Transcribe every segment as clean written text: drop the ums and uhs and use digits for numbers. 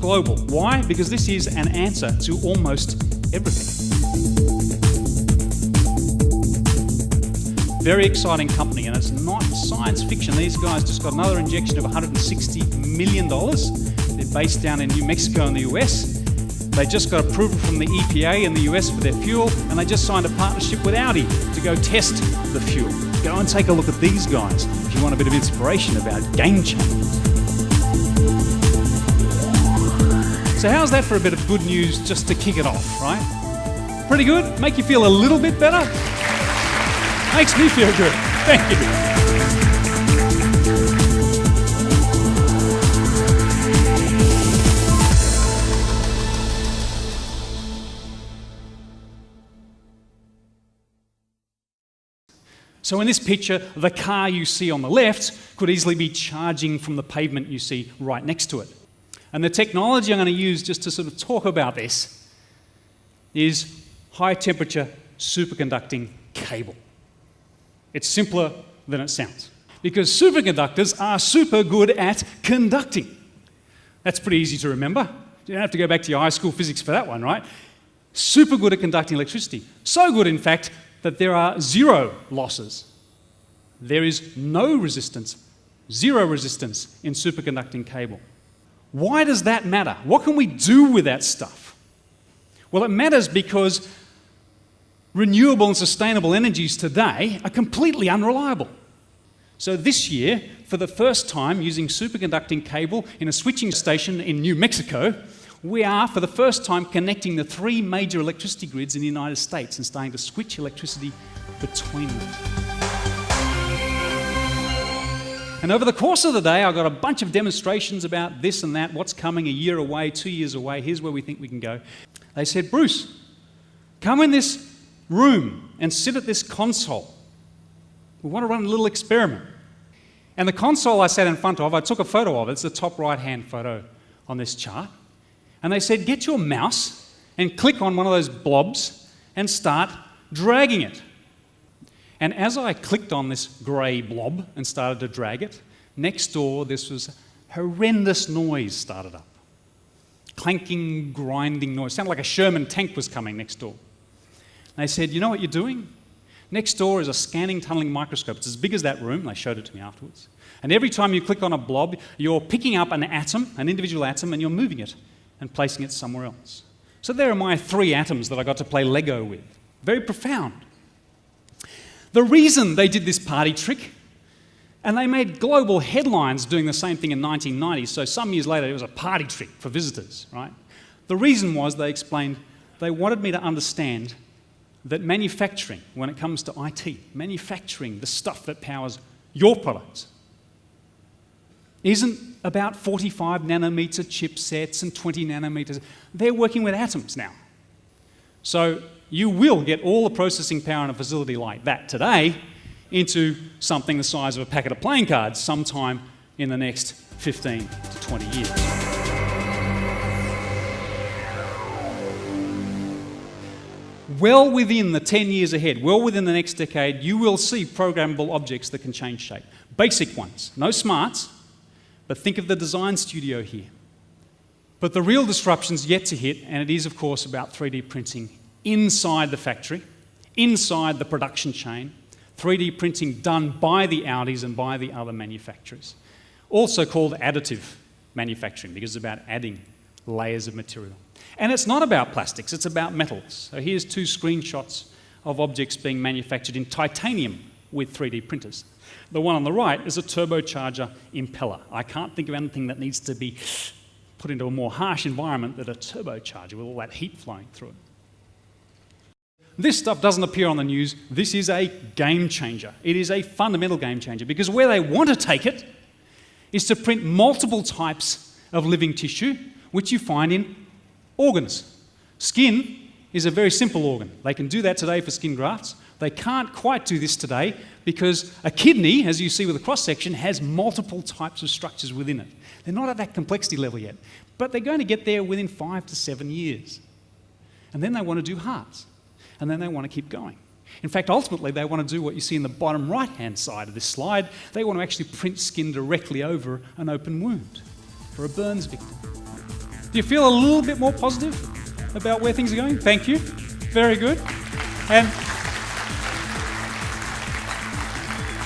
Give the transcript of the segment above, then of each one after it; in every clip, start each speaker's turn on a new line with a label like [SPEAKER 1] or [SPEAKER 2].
[SPEAKER 1] global. Why? Because this is an answer to almost everything. Very exciting company, and it's not science fiction. These guys just got another injection of $160 million. They're based down in New Mexico in the US. They just got approval from the EPA in the US for their fuel, and they just signed a partnership with Audi to go test the fuel. Go and take a look at these guys if you want a bit of inspiration about game changers. So how's that for a bit of good news just to kick it off, right? Pretty good? Make you feel a little bit better? Makes me feel good. Thank you. So in this picture, the car you see on the left could easily be charging from the pavement you see right next to it. And the technology I'm going to use just to sort of talk about this is high temperature superconducting cable. It's simpler than it sounds, because superconductors are super good at conducting. That's pretty easy to remember. You don't have to go back to your high school physics for that one, right? Super good at conducting electricity. So good, in fact, that there are zero losses. There is no resistance, zero resistance in superconducting cable. Why does that matter? What can we do with that stuff? Well, it matters because renewable and sustainable energies today are completely unreliable. So this year, for the first time, using superconducting cable in a switching station in New Mexico, we are, for the first time, connecting the 3 major electricity grids in the United States and starting to switch electricity between them. And over the course of the day, I've got a bunch of demonstrations about this and that, what's coming a year away, 2 years away, here's where we think we can go. They said, Bruce, come in this room and sit at this console. We want to run a little experiment. And the console I sat in front of, I took a photo of it. It's the top right-hand photo on this chart. And they said, get your mouse and click on one of those blobs and start dragging it. And as I clicked on this grey blob and started to drag it, next door this was horrendous noise started up. Clanking, grinding noise. Sounded like a Sherman tank was coming next door. They said, you know what you're doing? Next door is a scanning tunneling microscope. It's as big as that room. They showed it to me afterwards. And every time you click on a blob, you're picking up an atom, an individual atom, and you're moving it and placing it somewhere else. So there are my 3 atoms that I got to play Lego with. Very profound. The reason they did this party trick, and they made global headlines doing the same thing in 1990, so some years later it was a party trick for visitors, right? The reason was, they explained, they wanted me to understand that manufacturing, when it comes to IT, manufacturing the stuff that powers your products, isn't about 45 nanometer chipsets and 20 nanometers. They're working with atoms now. So you will get all the processing power in a facility like that today into something the size of a packet of playing cards sometime in the next 15 to 20 years. Well within the 10 years ahead, well within the next decade, you will see programmable objects that can change shape. Basic ones, no smarts, but think of the design studio here. But the real disruption's yet to hit, and it is, of course, about 3D printing inside the factory, inside the production chain, 3D printing done by the Audis and by the other manufacturers. Also called additive manufacturing, because it's about adding layers of material. And it's not about plastics, it's about metals. So here's 2 screenshots of objects being manufactured in titanium with 3D printers. The one on the right is a turbocharger impeller. I can't think of anything that needs to be put into a more harsh environment than a turbocharger with all that heat flowing through it. This stuff doesn't appear on the news. This is a game changer. It is a fundamental game changer, because where they want to take it is to print multiple types of living tissue, which you find in organs. Skin is a very simple organ. They can do that today for skin grafts. They can't quite do this today because a kidney, as you see with a cross-section, has multiple types of structures within it. They're not at that complexity level yet, but they're going to get there within 5 to 7 years. And then they want to do hearts, and then they want to keep going. In fact, ultimately, they want to do what you see in the bottom right-hand side of this slide. They want to actually print skin directly over an open wound for a burns victim. Do you feel a little bit more positive about where things are going? Thank you. Very good.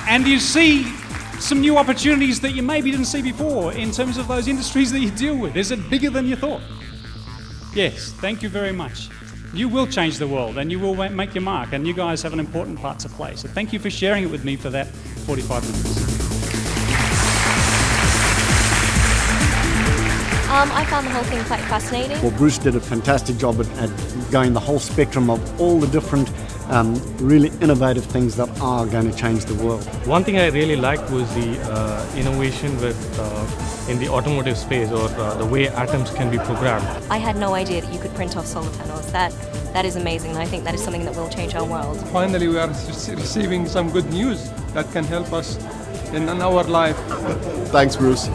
[SPEAKER 1] And you see some new opportunities that you maybe didn't see before in terms of those industries that you deal with. Is it bigger than you thought? Yes, thank you very much. You will change the world and you will make your mark, and you guys have an important part to play. So thank you for sharing it with me for that 45 minutes.
[SPEAKER 2] I found the whole thing quite fascinating.
[SPEAKER 3] Well, Bruce did a fantastic job at going the whole spectrum of all the different really innovative things that are going to change the world.
[SPEAKER 4] One thing I really liked was the innovation in the automotive space, or the way atoms can be programmed.
[SPEAKER 2] I had no idea that you could print off solar panels. That is amazing, and I think that is something that will change our world.
[SPEAKER 5] Finally, we are receiving some good news that can help us in our life.
[SPEAKER 3] Thanks, Bruce.